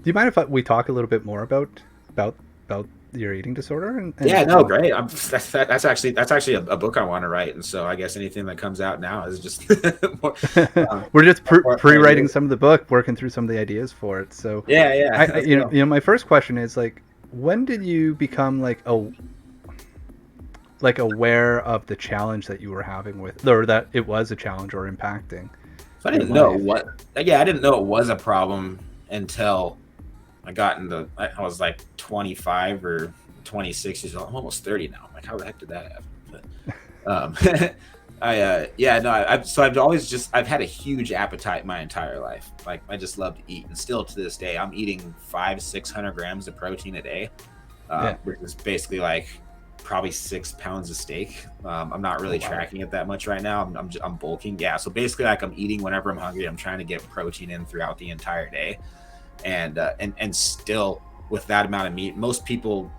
Do you mind if we talk a little bit more about about your eating disorder Yeah, and no, great. That's actually a book I want to write, and so I guess anything that comes out now is just more, we're just more pre-writing ideas. some of the book, working through some of the ideas for it. So, Yeah, yeah, let's go. my first question is like, when did you become like aware of the challenge that you were having with, or that it was a challenge or impacting So I your didn't know life? what. Yeah, I didn't know it was a problem until I got into. I was like 25 or 26 years old. I'm almost 30 now. I'm like, how the heck did that happen? Yeah, no, I've always I've had a huge appetite my entire life. Like, I just love to eat, and still to this day, I'm eating 500-600 grams of protein a day, Yeah. which is basically like probably 6 pounds of steak. I'm not Oh really wow. tracking it that much right now. I'm bulking. Yeah, so basically, like, I'm eating whenever I'm hungry. I'm trying to get protein in throughout the entire day, and still with that amount of meat, most people,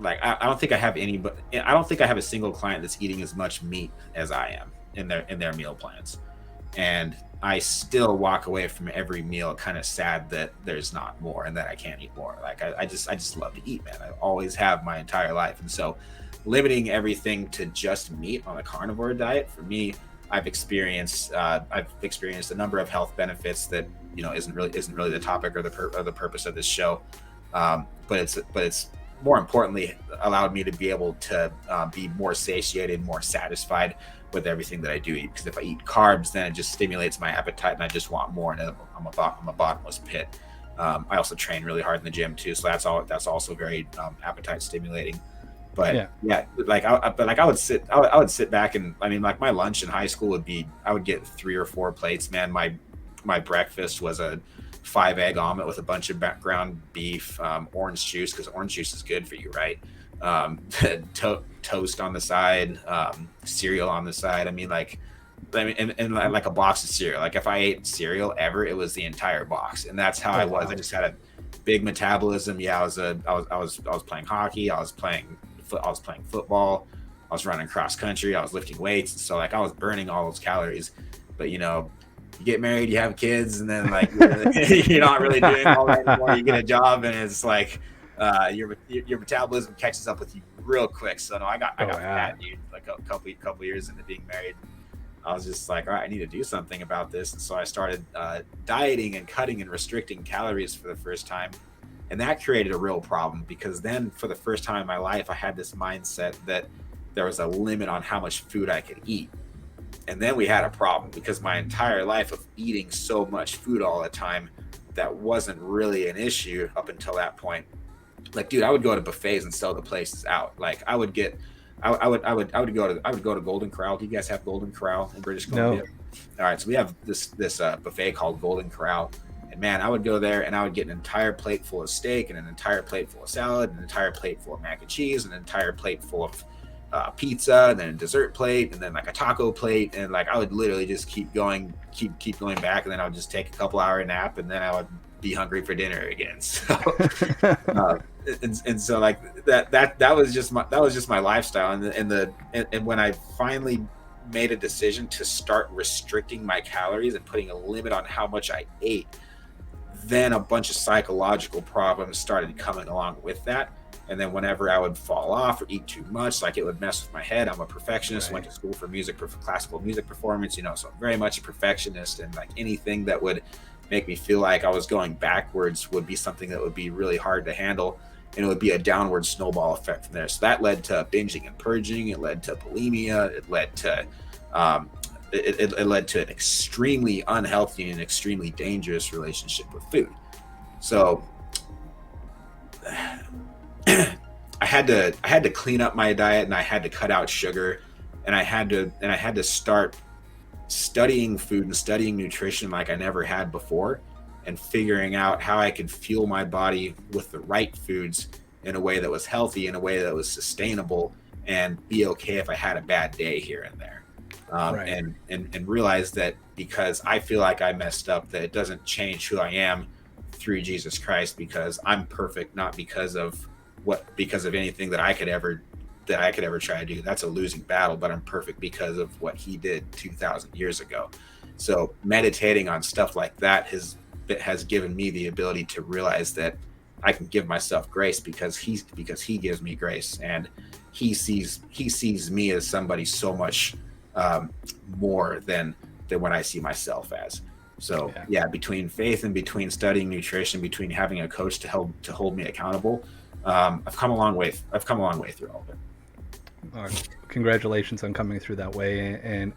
like, I don't think I have any, but I don't think I have a single client that's eating as much meat as I am in their meal plans, and I still walk away from every meal kind of sad that there's not more and that I can't eat more. Like, I just love to eat, man. I always have my entire life, and so limiting everything to just meat on a carnivore diet for me, I've experienced a number of health benefits that, isn't really the topic or the purpose of this show, but it's more importantly allowed me to be able to be more satiated, more satisfied with everything that I do eat. Because if I eat carbs, then it just stimulates my appetite, and I just want more, and I'm a bottomless pit. I also train really hard in the gym too, so that's also very appetite stimulating. But Yeah. yeah, like I would sit back, and I mean, like, my lunch in high school would be, I would get 3 or 4 plates, man. My breakfast was a 5 egg omelet with a bunch of ground beef, orange juice, because orange juice is good for you, right? Toast on the side, cereal on the side. And like a box of cereal. Like, if I ate cereal ever, it was the entire box, and that's how Oh I was. I wow. just had a big metabolism. Yeah, I was playing hockey. I was playing football. I was running cross country. I was lifting weights. So, like, I was burning all those calories. But, you get married, you have kids, and then, like, you're not really doing all that anymore. You get a job, and it's like, your metabolism catches up with you real quick. So no, I Oh got yeah. fat, dude. Like, a couple years into being married, I was just like, all right, I need to do something about this. And so I started dieting and cutting and restricting calories for the first time. And that created a real problem, because then, for the first time in my life, I had this mindset that there was a limit on how much food I could eat. And then we had a problem, because my entire life of eating so much food all the time, that wasn't really an issue up until that point. Like, dude, I would go to buffets and sell the places out. Like, I would go to Golden Corral. Do you guys have Golden Corral in British Columbia? No. All right, so we have this buffet called Golden Corral, and man, I would go there, and I would get an entire plate full of steak, and an entire plate full of salad, an entire plate full of mac and cheese, an entire plate full of pizza, and then a dessert plate, and then like a taco plate, and like, I would literally just keep going back, and then I would just take a couple-hour nap, and then I would be hungry for dinner again. So, uh, and so, like, that was just my lifestyle, and when I finally made a decision to start restricting my calories and putting a limit on how much I ate, then a bunch of psychological problems started coming along with that. And then whenever I would fall off or eat too much, like, it would mess with my head. I'm a perfectionist, went Right. to school for classical music performance, so I'm very much a perfectionist. And, like, anything that would make me feel like I was going backwards would be something that would be really hard to handle. And it would be a downward snowball effect from there. So that led to binging and purging. It led to bulimia. Um, it led to an extremely unhealthy and extremely dangerous relationship with food. So I had to clean up my diet, and I had to cut out sugar, and I had to start studying food and studying nutrition like I never had before, and figuring out how I could fuel my body with the right foods in a way that was healthy, in a way that was sustainable, and be okay if I had a bad day here and there. Right. And realize that, because I feel like I messed up, that it doesn't change who I am through Jesus Christ, because I'm perfect, not because of anything that I could ever try to do. That's a losing battle, but I'm perfect because of what he did 2,000 years ago. So meditating on stuff like that has has given me the ability to realize that I can give myself grace because he gives me grace, and he sees me as somebody so much more than what I see myself as. So yeah, between faith and between studying nutrition, between having a coach to hold me accountable, I've come a long way. I've come a long way through all of it. Congratulations on coming through that way,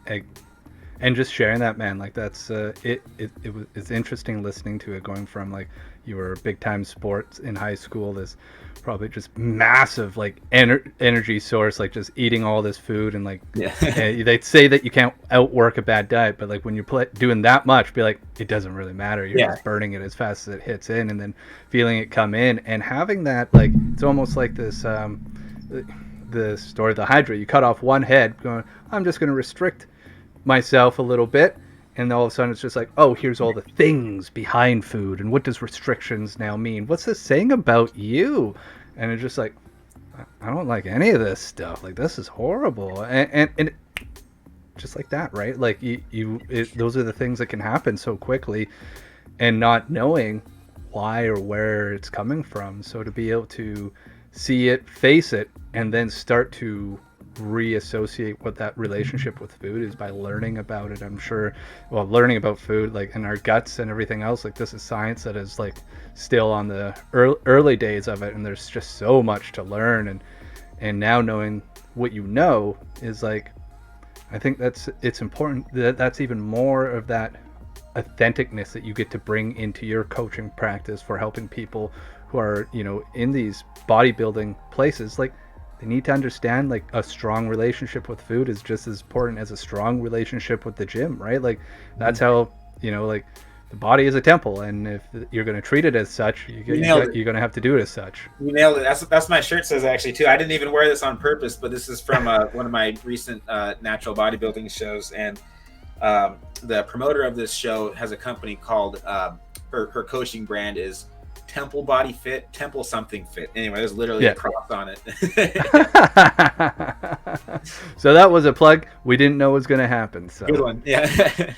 and just sharing that, man. Like that's it's interesting listening to it, going from like you were big time sports in high school, this probably just massive like energy source, like just eating all this food, and like they say that you can't outwork a bad diet, but like when you're doing that much, be like, it doesn't really matter, you're just burning it as fast as it hits in, and then feeling it come in, and having that, like it's almost like this the story of the Hydra. You cut off one head, going, I'm just going to restrict myself a little bit, and all of a sudden it's just like, oh, here's all the things behind food, and what does restrictions now mean? What's this saying about you? And it's just like, I don't like any of this stuff. Like, this is horrible. And just like that, right? Like those are the things that can happen so quickly, and not knowing why or where it's coming from. So to be able to see it, face it, and then start to reassociate what that relationship with food is by learning about it. I'm sure, well, learning about food, like in our guts and everything else, like this is science that is like still on the early days of it, and there's just so much to learn, and now knowing what you know is like, I think it's important that's even more of that authenticness that you get to bring into your coaching practice for helping people who are, you know, in these bodybuilding places. Like, they need to understand like a strong relationship with food is just as important as a strong relationship with the gym, right? Like that's how, you know, like the body is a temple, and if you're going to treat it as such, you're going to have to do it as such. You nailed it. That's my shirt says actually too. I didn't even wear this on purpose, but this is from one of my recent natural bodybuilding shows, and the promoter of this show has a company called her coaching brand is Temple Body Fit, Temple something fit. Anyway, there's literally a cross on it. So that was a plug we didn't know was going to happen. So good one. Yeah.